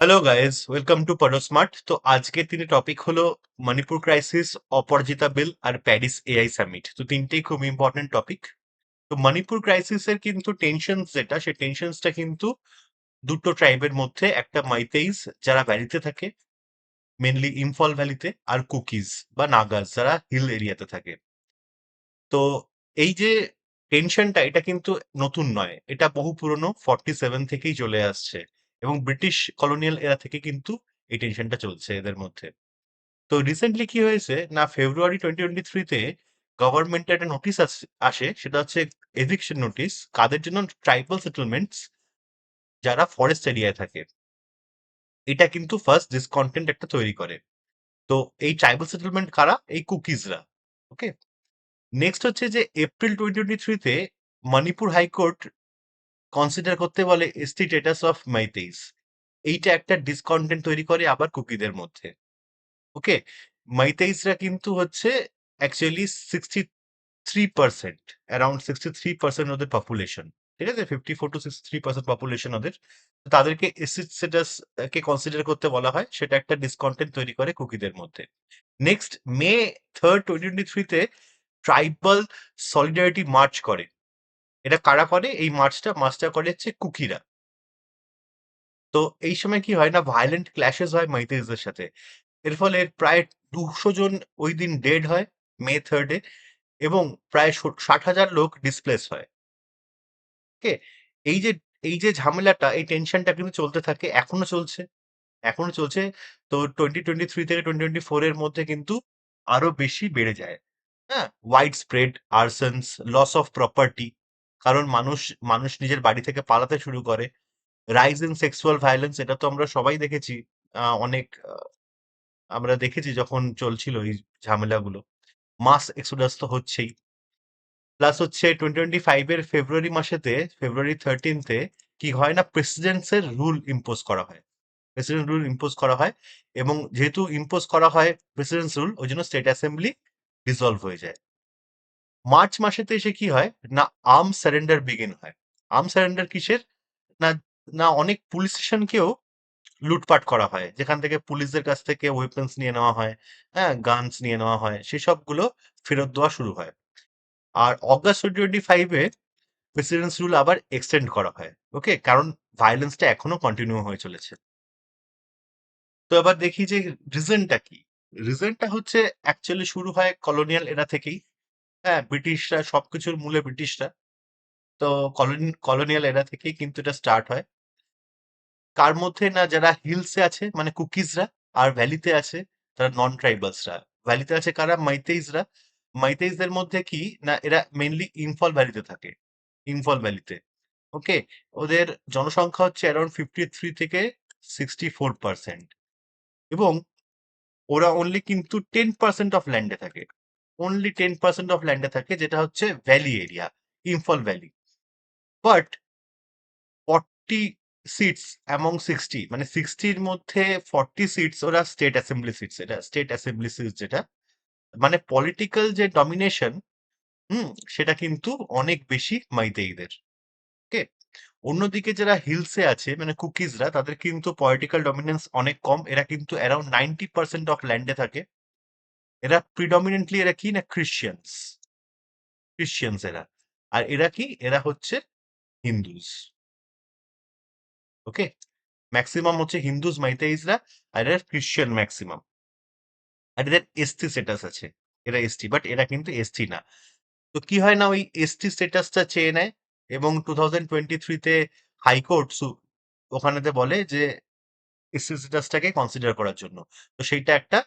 Hello guys, welcome to পডোস্মার্ট। তো আজকের দিনে টপিক হলো মণিপুর ক্রাইসিস, অপরাজিতা বিল আর প্যারিস এআই সামিট। তো তিনটেই খুব ইম্পর্টেন্ট টপিক। তো মণিপুর ক্রাইসিসের কিন্তু টেনশন যেটা, সেই টেনশনসটা কিন্তু দুটো ট্রাইবের মধ্যে, একটা মাইতেইস যারা ভ্যালিতে থাকে, মেনলি ইম্ফল ভ্যালিতে, আর কুকিজ বা নাগাস যারা হিল এরিয়াতে থাকে। তো এই যে টেনশনটা, এটা কিন্তু নতুন নয়, এটা বহু পুরনো, 47 থেকেই চলে আসছে। এবং ব্রিটিশ কলোনিয়াল এরা থেকে কিন্তু এই টেনশনটা চলছে এদের মধ্যে। তো রিসেন্টলি কি হয়েছে না, ফেব্রুয়ারি 2023-তে গভর্নমেন্টের একটা নোটিশ আসে, সেটা হচ্ছে এভিকশন নোটিশ। কাদের জন্য? ট্রাইবাল সেটেলমেন্টস যারা ফরেস্ট এরিয়ায় থাকে। এটা কিন্তু ফার্স্ট ডিসকন্টেন্ট একটা তৈরি করে। তো এই ট্রাইবাল সেটেলমেন্ট কারা? এই কুকিজরা। ওকে। নেক্সট হচ্ছে যে এপ্রিল 2023-তে মণিপুর হাইকোর্ট কনসিডার করতে বলে এসটি স্ট্যাটাস অফ মাইতেইস। এইটা একটা ডিসকন্টেন্ট তৈরি করে আবার কুকিদের মধ্যে। ওকে। মাইতেইসরা কিন্তু হচ্ছে অ্যাকচুয়ালি 63%, অ্যারাউন্ড 63% ওদের পপুলেশন। ঠিক আছে, 54 to 63% পপুলেশন ওদের। তো তাদেরকে এসসি স্ট্যাটাস কে কনসিডার করতে বলা হয়, সেটা একটা ডিসকন্টেন্ট তৈরি করে কুকিদের মধ্যে। নেক্সট May 3, 2023-তে ট্রাইবাল সলিডারিটি মার্চ করে। এটা কারা করে? এই মার্চটা করে হচ্ছে কুকিরা। তো এই সময় কি হয় না, ভায়োলেন্ট ক্ল্যাশেস হয় মাইতেইসদের সাথে। এর ফলে প্রায় 200 জন ওই দিন ডেড হয় May 3-এ, এবং প্রায় 60,000 লোক ডিসপ্লেস হয়। ওকে। এই যে এই যে ঝামেলাটা, এই টেনশনটা কিন্তু চলতে থাকে, এখনো চলছে। তো 2023 থেকে 2024 এর মধ্যে কিন্তু আরো বেশি বেড়ে যায়। হ্যাঁ, wide spread arsons, loss of property, কারণ মানুষ মানুষ নিজের বাড়ি থেকে পালাতে শুরু করে। রাইজ ইন সেক্সুয়াল ভায়োলেন্স, এটা তো আমরা সবাই দেখেছি। অনেক আমরা দেখেছি যখন চলছিল এই ঝামেলাগুলো। মাস এক্সোডাস তো হচ্ছেই। প্লাস হচ্ছে 2025-এর ফেব্রুয়ারি মাসেতে, ফেব্রুয়ারি 13-তে কি হয় না, প্রেসিডেন্টসের রুল ইম্পোজ করা হয়। প্রেসিডেন্ট রুল ইম্পোজ করা হয়, এবং যেহেতু ইম্পোজ করা হয় প্রেসিডেন্টস রুল, ওই জন্য স্টেট অ্যাসেম্বলি ডিসলভ হয়ে যায়। মার্চ মাসেতে এসে কি হয় না, আর্ম সারেন্ডার বিগিন হয়। আর্ম সারেন্ডার কিসের? না, অনেক পুলিশ স্টেশনকেও লুটপাট করা হয়, যেখান থেকে পুলিশদের কাছ থেকে ওয়েপন্স নিয়ে নেওয়া হয়, হ্যাঁ, গানস নিয়ে নেওয়া হয়, সেসবগুলো ফেরত দেওয়া শুরু হয়। আর অগাস্ট 2025-এ প্রেসিডেন্টস রুল আবার এক্সটেন্ড করা হয়। ওকে, কারণ ভায়োলেন্সটা এখনো কন্টিনিউ হয়ে চলেছে। তো এবার দেখি যে রিজনটা কি। রিজনটা হচ্ছে অ্যাকচুয়ালি শুরু হয় কলোনিয়াল এরা থেকেই। হ্যাঁ, ব্রিটিশরা, সবকিছুর মূলে ব্রিটিশরা। তো কলোনিয়াল এরা থেকেই কিন্তু এটা স্টার্ট হয়। কার মধ্যে না, যারা হিলসে আছে মানে কুকিজরা, আর ভ্যালিতে আছে তারা নন ট্রাইবালসরা। ভ্যালিতে আছে কারা? মাইতেইজরা। মাইতেইজদের মধ্যে কি না, এরা মেইনলি ইম্ফল ভ্যালিতে থাকে, ইম্ফল ভ্যালিতে। ওকে। ওদের জনসংখ্যা হচ্ছে অ্যারাউন্ড 53 থেকে 64%। এবং ওরা অনলি কিন্তু 10% অফ ল্যান্ডে থাকে। অনলি 10% অফ ল্যান্ডে থাকে, যেটা হচ্ছে valley area, Imphal valley. But 40 seats among 60, মানে 60-র মধ্যে 40 সিটস ওরা স্টেট অ্যাসেম্বলি সিটস। এটা স্টেট অ্যাসেম্বলি সিটস, যেটা মানে পলিটিক্যাল যে ডমিনেশন, সেটা কিন্তু অনেক বেশি মাইতেইদের। ওকে। অন্যদিকে যারা হিলসে আছে মানে কুকিজরা, তাদের কিন্তু পলিটিক্যাল ডমিনেন্স অনেক কম। এরা কিন্তু অ্যারাউন্ড 90% অফ ল্যান্ডে থাকে। এরা প্রিডমিনেন্টলি, এরা কি না, ক্রিশ্চিয়ানস এরা। আর এরা কি, এরা হচ্ছে হিন্দুস। ওকে। ম্যাক্সিমাম হচ্ছে হিন্দুস মাইতেইজরা, আর এরা ক্রিশ্চিয়ান ম্যাক্সিমাম। আর এদের এসটি স্ট্যাটাস আছে। এরা এসটি, বাট এরা কিন্তু এসটি না। তো কি হয় না, ওই এসটি স্ট্যাটাসটা চেয়ে নেয়, এবং 2023-তে হাইকোর্ট ওখানেতে বলে যে এসটি স্ট্যাটাসটাকে কনসিডার করার জন্য। তো সেইটা একটা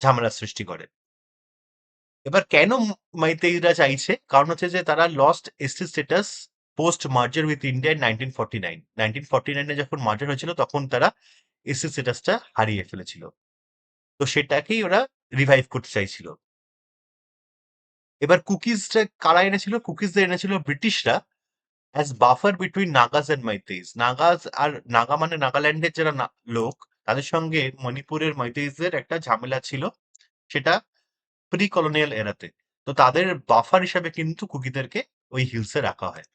ঝামেলার সৃষ্টি করে। এবার কেন মাইতেইরা চাইছে? কারণ হচ্ছে যে তারা lost ST status post merger with India in 1949। 1949-এ যখন মার্জার হয়েছিল, তখন তারা এসটি স্ট্যাটাসটা হারিয়ে ফেলেছিল। তো সেটাকেই ওরা রিভাইভ করতে চাইছিল। এবার কুকিজটা কারা এনেছিল? কুকিজদের এনেছিল ব্রিটিশরা, as buffer between Nagas and মাইতেইস। Nagas আর নাগা মানে নাগাল্যান্ডের যারা লোক, তাদের সঙ্গে মণিপুরের মাইতেইসদের একটা ঝামেলা ছিল, সেটা প্রি কলোনিয়াল এরাতে। তো তাদের বাফার হিসাবে কিন্তু কুকিদেরকে ওই হিলসে রাখা হয়।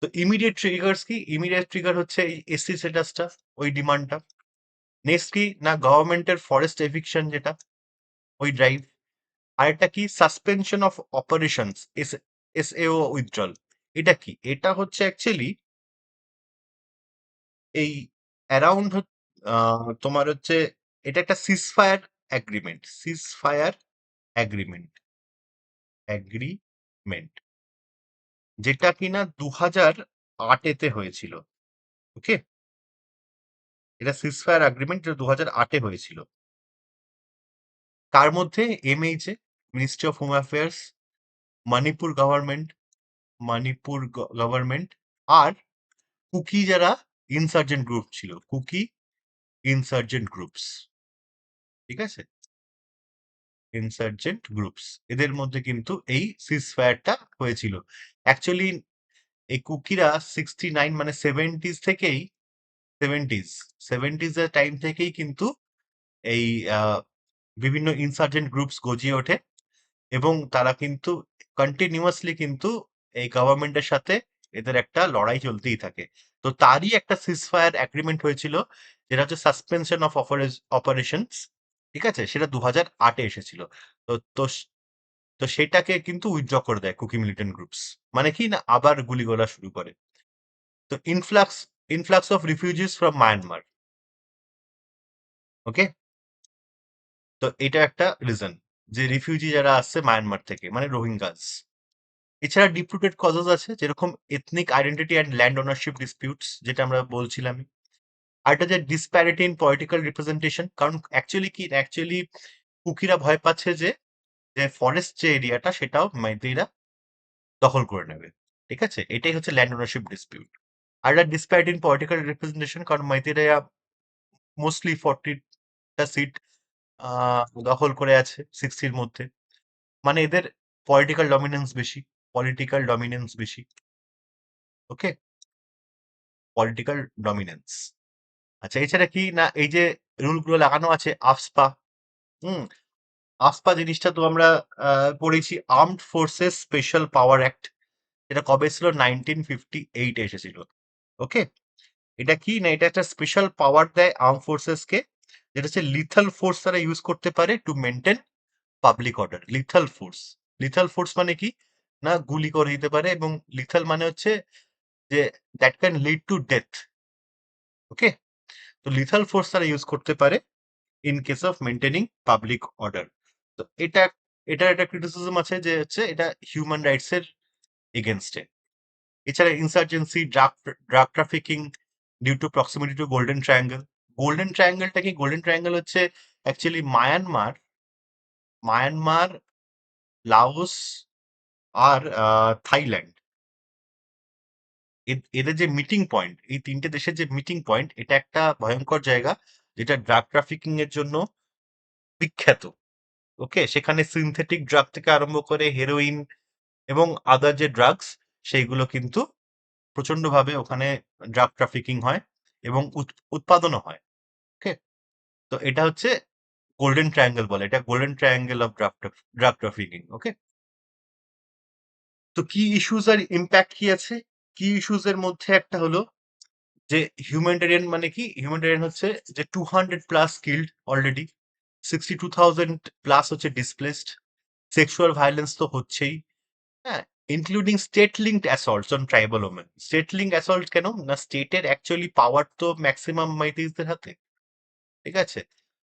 তো ইমিডিয়েট ট্রিগার্স কি? ইমিডিয়েট ট্রিগার হচ্ছে এই এসসি স্ট্যাটাসটা, ওই ডিমান্ডটা। নেক্সট কি না, গভর্নমেন্টের ফরেস্ট এভিকশন, যেটা ওই ড্রাইভ। আরেকটা কি, সাসপেনশন অফ অপারেশনস, এসএও উইথড্রল। এটা কি? এটা হচ্ছে অ্যাকচুয়ালি এই অ্যারাউন্ড তোমার হচ্ছে, এটা একটা ceasefire agreement, ceasefire agreement, agreement, যেটা কিনা 2008-এ হয়েছিল। ওকে, এটা সিজফায়ার অ্যাগ্রিমেন্ট, যেটা 2008-এ হয়েছিল। তার মধ্যে MHA, ministry of home affairs, Manipur government, Manipur government, আর কুকি যারা ইনসার্জেন্ট গ্রুপ ছিল, কুকি ইনসার্জেন্ট গ্রুপস, ঠিক আছে, ইনসার্জেন্ট গ্রুপস, এদের মধ্যে কিন্তু এই সিজফায়ারটা হয়েছিল। অ্যাকচুয়ালি এই কুকিরা 69 মানে সেভেন্টিজ থেকেই, সেভেন্টিজ সেভেন্টিজ এর টাইম থেকেই কিন্তু এই বিভিন্ন ইনসার্জেন্ট গ্রুপস গজিয়ে ওঠে, এবং তারা কিন্তু কন্টিনিউয়াসলি কিন্তু এই গভর্নমেন্টের সাথে এদের একটা লড়াই চলতেই থাকে। তো তারই একটা সিজফায়ার অ্যাগ্রিমেন্ট হয়েছিল, যেটা হচ্ছে সাসপেনশন অফ অপারেশনস, ঠিক আছে, সেটা 2008-এ এসেছিল। তো তো তো সেটাকে কিন্তু উইথড্র করে দেয় কুকি মিলিটেন্ট গ্রুপস। মানে কি না, আবার গুলিগোলা শুরু করে। তো influx of refugees from Myanmar. Okay, তো এটা একটা রিজন, যে রিফিউজি যারা আসছে মায়ানমার থেকে, মানে রোহিঙ্গাস। এছাড়া ডিপ রুটেড কজেস আছে, যেরকম ethnic identity and land ownership disputes, যেটা আমরা বলছিলাম। আর এটা যে ডিসপ্যারিটি ইন পলিটিক্যাল রিপ্রেজেন্টেশন, কারণ অ্যাকচুয়ালি কুকিরা ভয় পাচ্ছে যে যে ফরেস্ট যে এরিয়াটা, সেটাও মাইতিরা দখল করে নেবে। ঠিক আছে, এটাই হচ্ছে ল্যান্ড ওনারশিপ ডিসপিউট। আর এটা ডিসপ্যারিটি ইন পলিটিক্যাল রিপ্রেজেন্টেশন, কারণ মাইতিরা মোস্টলি 40টা সিট দখল করে আছে 60-র মধ্যে। মানে এদের পলিটিক্যাল ডমিনেন্স বেশি, পলিটিক্যাল ডমিনেন্স বেশি। ওকে, পলিটিক্যাল ডমিনেন্স। আচ্ছা, এছাড়া কি না, এই যে রুলগুলো লাগানো আছে আফস্পা, হুম, আফস্পা জিনিসটা তো আমরা পড়েছি, আর্মড ফোর্সেস স্পেশাল পাওয়ার অ্যাক্ট। এটা কবে ছিল? 1958-এ এসেছিল। ওকে, এটা কি না, এটা একটা স্পেশাল পাওয়ার দেয় আর্ম ফোর্সেস কে, যেটা হচ্ছে লিথাল ফোর্স তারা ইউজ করতে পারে to maintain public order. Lethal force, lethal force মানে কি না, গুলি করে দিতে পারে, এবং লিথাল মানে হচ্ছে যে that can lead to death. Okay, তো লিথাল ফোর্স তারা ইউজ করতে পারে in case of maintaining public order. তো এটার একটা ক্রিটিসিজম আছে, যে হচ্ছে এটা হিউম্যান রাইটস এর এগেনস্টে। এছাড়া insurgency, drug trafficking due to proximity to Golden Triangle. Golden ট্রায়াঙ্গেলটা কি? গোল্ডেন ট্রায়াঙ্গেল হচ্ছে অ্যাকচুয়ালি মায়ানমার, মায়ানমার, লাওস, আর থাইল্যান্ড, এদের যে মিটিং পয়েন্ট, এই তিনটে দেশের যে মিটিং পয়েন্ট, এটা একটা ভয়ঙ্কর জায়গা, যেটা ড্রাগ ট্রাফিকিং এর জন্য বিখ্যাত। ওকে, সেখানে সিনথেটিক ড্রাগ থেকে আরম্ভ করে হেরোইন এবং আদার যে ড্রাগস, সেইগুলো কিন্তু প্রচন্ডভাবে ওখানে ড্রাগ ট্রাফিকিং হয়, এবং উৎপাদনও হয়। ওকে, তো এটা হচ্ছে গোল্ডেন ট্রায়াঙ্গেল বলে, এটা Golden Triangle of drug trafficking. Okay, তো কি ইস্যুস আর ইম্প্যাক্ট কি আছে? কি ইস্যুস এর মধ্যে একটা হলো যে হিউম্যানিটেরিয়ান, মানে কি হিউম্যানিটেরিয়ান হচ্ছে যে 200+ কিল্ড অলরেডি, 62,000+ হচ্ছে ডিসপ্লেসড, সেক্সুয়াল ভায়োলেন্স তো হচ্ছেই, হ্যাঁ, including state linked assaults on tribal women. State link assault কেন না, স্টেটের অ্যাকচুয়ালি পাওয়ার তো ম্যাক্সিমাম মাইতিসদের হাতে। ঠিক আছে,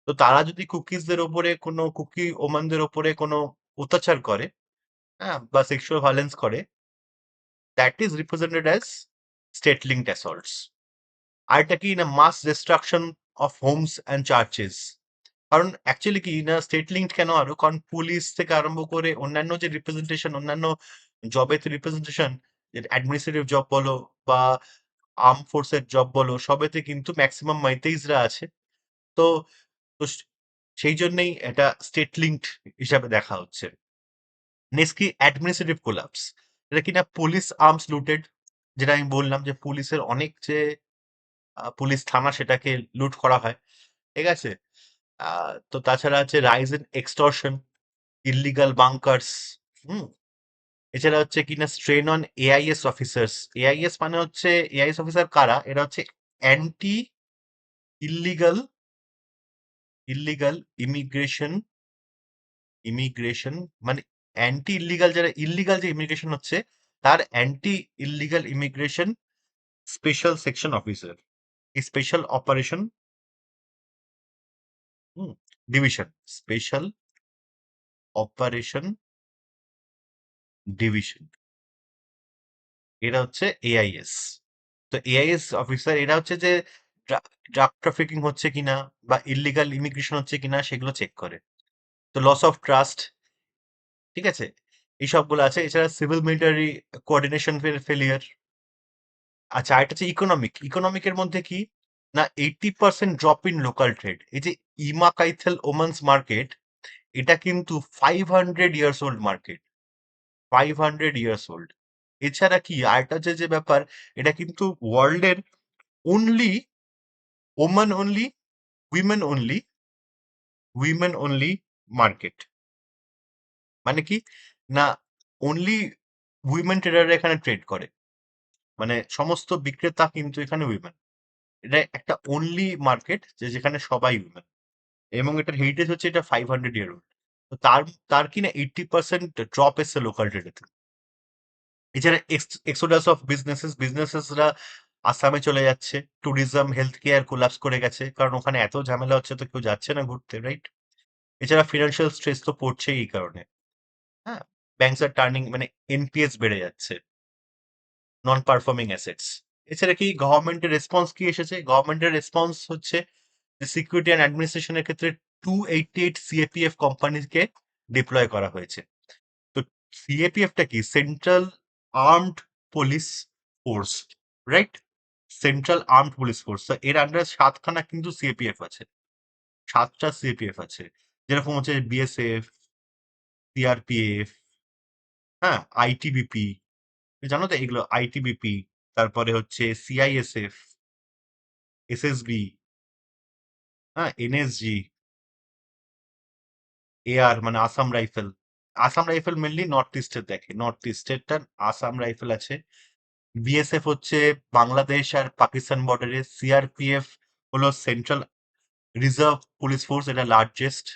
তো তারা যদি কুকিজদের ওপরে, কোনো কুকি ওমানদের ওপরে কোনো অত্যাচার করে, হ্যাঁ, বা সেক্সুয়াল ভায়োলেন্স করে, that is represented as state linked assaults. আর এটা কি না, mass destruction of homes and churches. কারণ অ্যাকচুয়ালি কি না, স্টেট লিঙ্কড কেন আরো, কারণ পুলিশ থেকে আরম্ভ করে অন্যান্য যে রিপ্রেজেন্টেশন, অন্যান্য জবের রিপ্রেজেন্টেশন, অ্যাডমিনিস্ট্রেটিভ জব বলো বা আর্ম ফোর্সের জব বলো, সবেতে কিন্তু ম্যাক্সিমাম মাইতেইজরা আছে। তো তো সেই জন্যই এটা স্টেট লিঙ্কড হিসাবে দেখা হচ্ছে। নেক্সট কি, অ্যাডমিনিস্ট্রেটিভ কোলাপস। এটা কিনা পুলিশ আর্মস লুটেড, যেটা আমি বললাম যে পুলিশের অনেক যে পুলিশ থানা, সেটাকে লুট করা হয়। ঠিক আছে, তো তাছাড়া আছে rise in extortion, illegal bunkers, hmm, এছাড়া হচ্ছে কিনা strain on AIS officers. AIS মানে হচ্ছে, এআইএস অফিসার কারা? এরা হচ্ছে anti illegal illegal immigration immigration মানে অ্যান্টি ইল্লিগাল, যারা ইল্লিগাল যে ইমিগ্রেশন হচ্ছে তার anti illegal immigration special section officer, এই special operation division, special operation division, এরা হচ্ছে এআইএস। তো এআইএস অফিসার এরা হচ্ছে যে ড্রাগ ট্রাফিকিং হচ্ছে কিনা বা ইল্লিগাল ইমিগ্রেশন হচ্ছে কিনা সেগুলো চেক করে। তো লস অফ ট্রাস্ট, ঠিক আছে, এই সবগুলো আছে। এছাড়া সিভিল মিলিটারি কোঅর্ডিনেশন ফেলিয়ার। আচ্ছা, আরেকটা হচ্ছে ইকোনমিক। ইকোনমিকের মধ্যে কি না, 80% ড্রপ ইন লোকাল ট্রেড। এই যে ইমা কাইথেল ওমান্স মার্কেট, এটা কিন্তু 500 years old market, 500 years old. এছাড়া কি আরেকটা হচ্ছে যে ব্যাপার, এটা কিন্তু ওয়ার্ল্ডের only Oman only women only women only market. মানে কি না, অনলি উইমেন ট্রেডাররা এখানে ট্রেড করে, মানে সমস্ত বিক্রেতা কিন্তু এখানে উইমেন। এটা একটা অনলি মার্কেট যে যেখানে সবাই উইমেন, এবং এটার হেরিটেজ হচ্ছে এটা 500 ইয়ার ওল্ড। তো তার তার কিনা 80% ড্রপ এসছে লোকাল ট্রেডেতে। এছাড়া এক্সোডাস অফ বিজনেসেসরা আসামে চলে যাচ্ছে। ট্যুরিজম হেলথ কেয়ার কোলাপস করে গেছে, কারণ ওখানে এত ঝামেলা হচ্ছে তো কেউ যাচ্ছে না ঘুরতে, রাইট? এছাড়া ফিনান্সিয়াল স্ট্রেস তো পড়ছেই এই কারণে। হ্যাঁ, ব্যাংকস আর টার্নিং, মানে এনপিএস বেড়ে যাচ্ছে, নন পারফর্মিং অ্যাসেটস। এছাড়া কি গভর্নমেন্টের রেসপন্স কি এসেছে? গভর্নমেন্টের রেসপন্স হচ্ছে যে সিকিউরিটি অ্যান্ড অ্যাডমিনিস্ট্রেশনের ক্ষেত্রে 288 সিএপিএফ কোম্পানিকে ডিপ্লয় করা হয়েছে। তো সিএপিএফটা কি? Central armed police force, right? Central armed police force. তো এর আন্ডারে 7খানা কিন্তু সিএপিএফ আছে, 7টা সিএপিএফ আছে, যেরকম হচ্ছে বিএসএফ, সিআরপিএফ, হ্যাঁ, আইটিবিপি, জানো তো এগুলো? আইটিবিপি, তারপরে হচ্ছে সিআইএসএফ, এসএসবি, হ্যাঁ, এনএসজি, এআর মানে Assam rifle. Assam rifle mainly north ইস্টের দেখে, নর্থ ইস্টেরটার আসাম রাইফেল আছে। বিএসএফ হচ্ছে বাংলাদেশ আর পাকিস্তান বর্ডারে। সিআরপিএফ হলো সেন্ট্রাল রিজার্ভ পুলিশ ফোর্স, এটা লার্জেস্ট।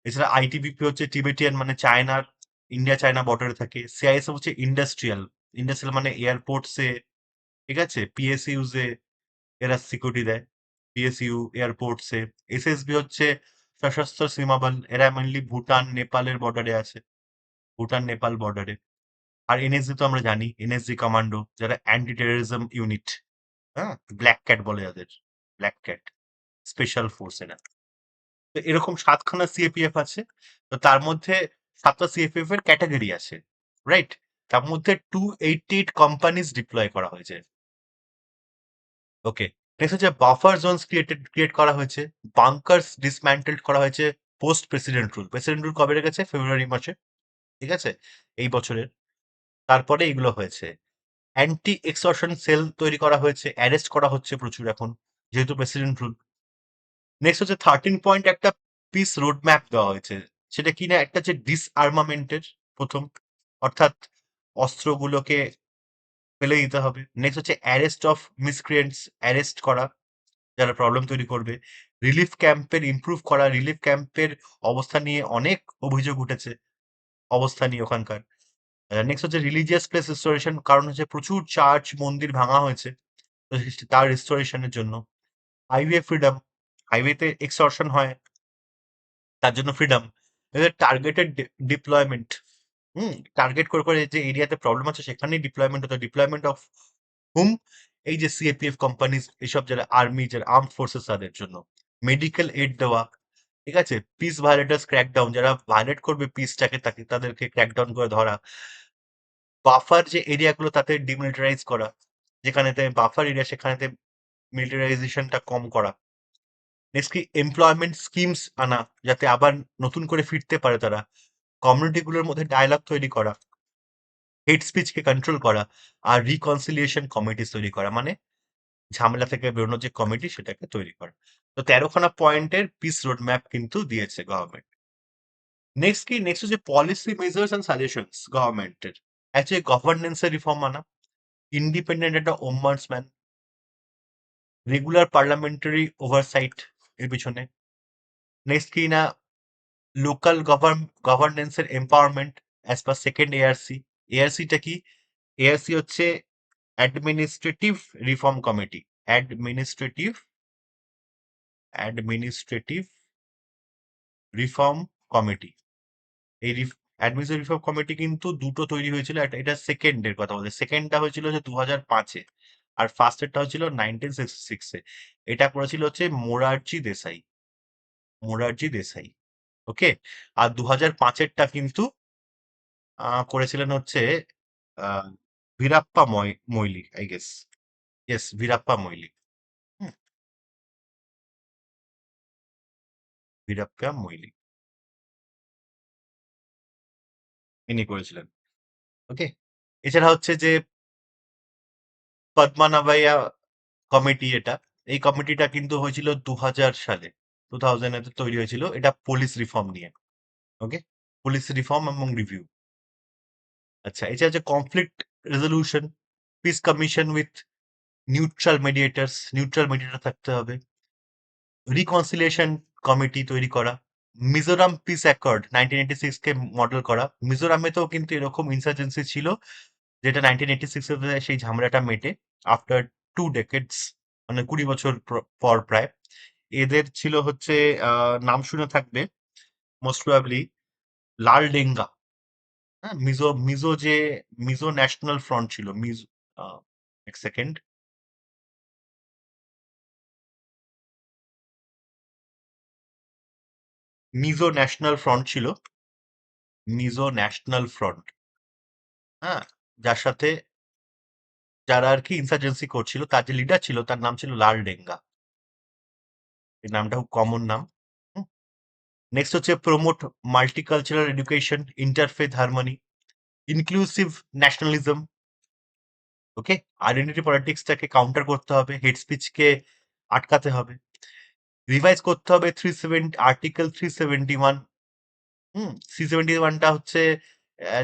এছাড়া আইটিবিপি হচ্ছে টিবেটিয়ান, মানে চায়নার, ইন্ডিয়া চায়না বর্ডারে থাকে। সিআইএসএফ হচ্ছে ইন্ডাস্ট্রিয়াল, ইন্ডাস্ট্রিয়াল মানে এয়ারপোর্টসে, ঠিক আছে, পিএসইউজে এরা সিকিউরিটি দেয়, পিএসইউ এয়ারপোর্টসে। এসএসবি হচ্ছে সশস্ত্র সীমা বল, এরা মেনলি ভুটান নেপালের বর্ডারে আছে, ভুটান নেপাল বর্ডারে। আর এনএসজি তো আমরা জানি, এনএসজি কমান্ডো, যারা অ্যান্টি টেরোরিজম ইউনিট, হ্যাঁ, ব্ল্যাক ক্যাট বলে যাদের, ব্ল্যাক ক্যাট স্পেশাল ফোর্স এরা। তো এরকম 7খানা সিএপিএফ আছে। তো তার মধ্যে 7টা সিএপিএফ এর ক্যাটাগরি আছে, রাইট? তার মধ্যে 288 কোম্পানিজ ডিপ্লয় করা হয়েছে। ওকে, নেক্সট হচ্ছে বাফার জোনস ক্রিয়েট করা হয়েছে, বাংকার্স ডিসম্যান্টেল করা হয়েছে। পোস্ট প্রেসিডেন্ট রুল কবে রেখেছে? ফেব্রুয়ারি মাসে, ঠিক আছে, এই বছরের। তারপরে এগুলো হয়েছে। অ্যান্টি এক্সটর্শন সেল তৈরি করা হয়েছে, অ্যারেস্ট করা হচ্ছে প্রচুর এখন, যেহেতু প্রেসিডেন্ট রুল। নেক্সট হচ্ছে 13 পয়েন্ট একটা পিস রোড ম্যাপ দেওয়া হয়েছে। সেটা কিনা একটা হচ্ছে ডিসআর্মামেন্টের প্রথম, অর্থাৎ অস্ত্রগুলোকে ফেলে দিতে হবে। নেক্সট হচ্ছে অ্যারেস্ট অফ মিসক্রিয়েন্টস, অ্যারেস্ট করা যারা প্রবলেম তৈরি করবে। রিলিফ ক্যাম্পের ইমপ্রুভ করা, রিলিফ ক্যাম্পের অবস্থা নিয়ে অনেক অভিযোগ উঠেছে, অবস্থা নিয়ে ওখানকার। নেক্সট হচ্ছে রিলিজিয়াস প্লেস রিস্টোরেশন, কারণ হচ্ছে প্রচুর চার্চ মন্দির ভাঙা হয়েছে, তো তার রিস্টোরেশনের জন্য। হাইওয়ে ফ্রিডম, হাইওয়েতে এক্সটর্শন হয়, তার জন্য ফ্রিডম। টার্গেটেড ডিপ্লয়মেন্ট, টার্গেট করে করে যে এরিয়াতে প্রবলেম আছে সেখানেই ডিপ্লয়মেন্ট হতো। ডিপ্লয়মেন্ট অফ হুম, এই যে সিএপিএফ কোম্পানিজ, এসব যারা আর্মি, যারা আর্ম ফোর্সেস, তাদের জন্য। মেডিকেল এড দেওয়া, ঠিক আছে। পিস ভায়োলেটার্স ক্র্যাকডাউন, যারা ভায়োলেট করবে পিসটাকে তাদেরকে ক্র্যাকডাউন করে ধরা। বাফার যে এরিয়াগুলো তাতে ডিমিলিটারাইজ করা, যেখানেতে বাফার এরিয়া সেখানেতে মিলিটারাইজেশনটা কম করা। নেক্সট কি এমপ্লয়মেন্ট স্কিমস আনা, যাতে আবার নতুন করে ফিরতে পারে তারা। কমিউনিটিগুলোর মধ্যে ডায়ালগ তৈরি করা, হেট স্পিচকে কন্ট্রোল করা, আর রিকনসিলিয়েশন কমিটি তৈরি করা, মানে ঝামেলা থেকে বেরোনোর যে কমিটি সেটাকে তৈরি করা। তো 13খানা পয়েন্টের পিস রোড ম্যাপ কিন্তু দিয়েছে গভর্নমেন্ট। নেক্সট হচ্ছে পলিসি মেজার্স অ্যান্ড সাজেশনস গভর্নমেন্টের। আছে গভর্নেন্সের রিফর্ম আনা, ইন্ডিপেন্ডেন্ট একটা ওম্বাডসম্যান, রেগুলার পার্লামেন্টারি ওভারসাইট এর পিছনে। নেক্সট কি না, লোকাল গভর্নেন্সের empowerment as per second ARC. এআরসিটা কি? এআরসি হচ্ছে administrative reform committee. Administrative administrative reform committee. এই অ্যাডমিনিস্ট্রেটিভ রিফর্ম কমিটি কিন্তু দুটো তৈরি হয়েছিল, এটা সেকেন্ডের কথা বলছে। সেকেন্ডটা হয়েছিল হচ্ছে 2005-এ, আর ফার্স্টেরটা হয়েছিল 1966-এ। এটা করেছিল হচ্ছে মোরারজি দেসাই। ওকে। আর 2005-এরটা কিন্তু করেছিলেন হচ্ছে আহ, Veerappa Moily, I guess. Yes, Veerappa Moily. হুম, বীরাপ্পা মৈলি ইনি করেছিলেন। ওকে। এছাড়া হচ্ছে যে পদ্মানাভাইয়া কমিটি, এই কমিটিটা কিন্তু হয়েছিল 2000 সালে, 2000-এ তৈরি হয়েছিল। এটা পুলিশ রিফর্ম নিয়ে। ওকে। পুলিশ রিফর্ম এবং রিভিউ। আচ্ছা, এছাড়া হচ্ছে conflict resolution, piece commission with neutral mediator থাকতে হবে, রিকনসিলিয়েশন কমিটি তৈরি করা, মিজোরাম পিস অ্যাকর্ড 1986-কে মডেল করা। মিজোরামেতেও কিন্তু এরকম ইনসার্জেন্সি ছিল, যেটা 1986-এ সেই ঝামেলাটা মেটে আফটার 2 decades, মানে 20 বছর পর প্রায়। এদের ছিল হচ্ছে নাম শুনে থাকবে মোস্ট প্রবাবলি, লাল ডেঙ্গা। হ্যাঁ, মিজো ন্যাশনাল ফ্রন্ট ছিল। এক সেকেন্ড। মিজো ন্যাশনাল ফ্রন্ট ছিল। Mizo national front. হ্যাঁ, যার সাথে যারা আর কি ইনসার্জেন্সি করছিল, তার যে লিডার ছিল তার নাম ছিল লাল ডেঙ্গা। এই নামটা খুব কমন নাম। নেক্সট হচ্ছে promote multicultural education, interfaith harmony, inclusive nationalism. Okay. Identity পলিটিক্সটাকে কাউন্টার করতে হবে, হেড স্পিচকে আটকাতে হবে, রিভাইজ করতে হবে আর্টিকেল 371। 371টা হচ্ছে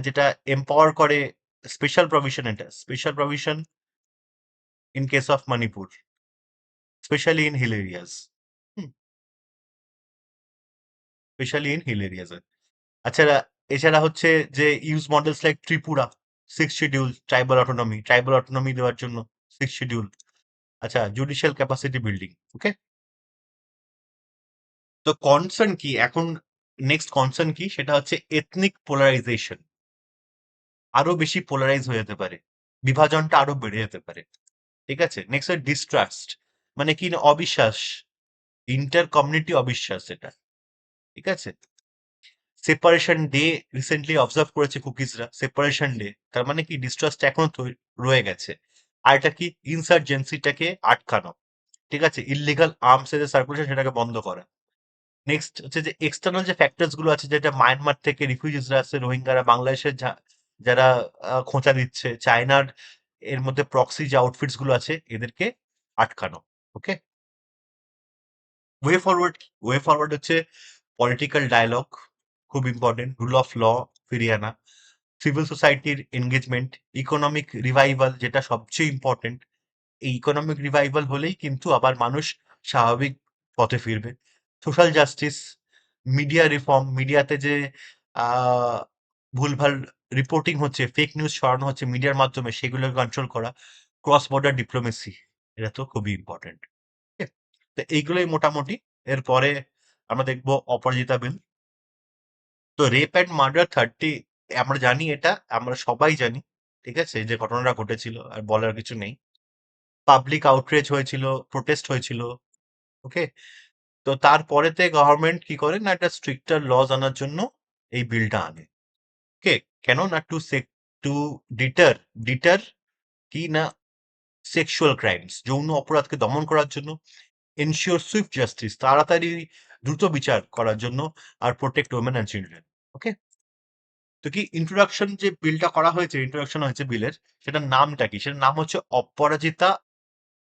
যেটা এম্পাওয়ার করে স্পেশাল প্রভিশন, এটা special provision in case of Manipur, specially in hill areas. Specially in hill areas. আচ্ছা, এছাড়া হচ্ছে যে use models like Tripura, 6th schedule, tribal autonomy দেওয়ার জন্য 6th শিডিউল। আচ্ছা, জুডিশিয়াল ক্যাপাসিটি বিল্ডিং। ওকে। তো কনসার্ন কি এখন, নেক্সট কনসার্ন কি, সেটা হচ্ছে এথনিক পোলারাইজেশন। আরো বেশি পোলারাইজ হয়ে যেতে পারে, বিভাজনটা আরো বেড়ে যেতে পারে। ঠিক আছে। নেক্সট হচ্ছে ডিস্ট্রাস্ট, মানে কি না, অবিশ্বাস, ইন্টার কমিউনিটি অবিশ্বাস এটা। ঠিক আছে। সেপারেশন ডে রিসেন্টলি অবজার্ভ করেছে কুকিজরা, সেপারেশন ডে, তার মানে কি ডিস্ট্রাস্ট এখনো রয়ে গেছে। আর এটা কি, ইনসার্জেন্সিটাকে আটকানো। ঠিক আছে। ইললিগাল আর্মস এর সার্কুলেশন সেটাকে বন্ধ করা। নেক্সট হচ্ছে যে এক্সটার্নাল যে ফ্যাক্টরস গুলো আছে, যেটা মায়ানমার থেকে রিফিউজিসরা আছে, রোহিঙ্গারা, বাংলাদেশের যারা খোঁচা দিচ্ছে, চায়নার এর মধ্যে প্রক্সি যে আউটফিটস গুলো আছে, এদেরকে আটকানো। ওকে। ওয়ে ফরওয়ার্ড হচ্ছে পলিটিক্যাল ডায়ালগ, খুব ইম্পর্টেন্ট, রুল অফ ল ফিরিয়ে আনা, সিভিল সোসাইটির এনগেজমেন্ট, ইকোনমিক রিভাইভাল, যেটা সবচেয়ে ইম্পর্টেন্ট। এই ইকোনমিক রিভাইভাল হলেই কিন্তু আবার মানুষ স্বাভাবিক পথে ফিরবে। সোশ্যাল জাস্টিস, মিডিয়া রিফর্ম, মিডিয়াতে যে আহ, ভুলভাল রিপোর্টিং হচ্ছে, ফেক নিউজ ছড়ানো হচ্ছে মিডিয়ার মাধ্যমে, সেগুলো কন্ট্রোল করা। ক্রস বর্ডার ডিপ্লোমেসি, এটা তো খুবই ইম্পর্টেন্ট। তো এইগুলোই মোটামুটি। এরপরে আমরা দেখবো অপরাজিতা বিল। তো রেপ অ্যান্ড মার্ডার 30, আমরা জানি, এটা আমরা সবাই জানি। ঠিক আছে, যে ঘটনাটা ঘটেছিল আর বলার কিছু নেই। পাবলিক আউটরেজ হয়েছিল, প্রোটেস্ট হয়েছিল। ওকে। তো তারপরেতে গভর্নমেন্ট কি করে না, একটা স্ট্রিক্টার লজ আনার জন্য এই বিলটা আনে। ওকে। কেন না, টু ডিটার ডিটার কি না, সেক্সুয়াল ক্রাইমস, যৌন অপরাধকে দমন করার জন্য, এনশিওর সুইফট জাস্টিস, তাড়াতাড়ি দ্রুত বিচার করার জন্য, আর প্রোটেক্ট ওমেন অ্যান্ড চিলড্রেন। ওকে। তো কি ইন্ট্রোডাকশন যে বিলটা করা হয়েছে, ইন্ট্রোডাকশন হয়েছে বিলের, সেটার নামটা কি, সেটার নাম হচ্ছে Aparajita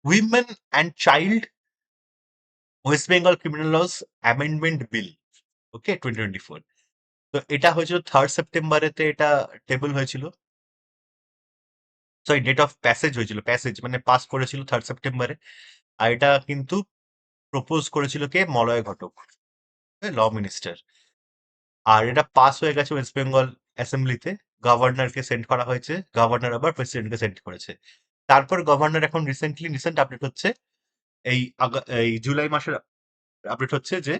women and child West Bengal criminal laws amendment bill. Okay, 2024। তো এটা হয়েছিল 3rd সেপ্টেম্বরেতে, এটা টেবল হয়েছিল, সরি ডেট অফ প্যাসেজ হয়েছিল, প্যাসেজ মানে পাস করেছিল 3rd সেপ্টেম্বরে। আর এটা কিন্তু প্রপোজ করেছিল কে? মলয় ঘটক, ল মিনিস্টার। আর এটা পাস হয়ে গেছে ওয়েস্ট বেঙ্গল অ্যাসেম্বলিতে, গভর্নরকে সেন্ড করা হয়েছে, গভর্নর আবার প্রেসিডেন্টকে সেন্ড করেছে। তারপর গভর্নর এখন রিসেন্ট আপডেট হচ্ছে, এই জুলাই মাসের আপডেট হচ্ছে যে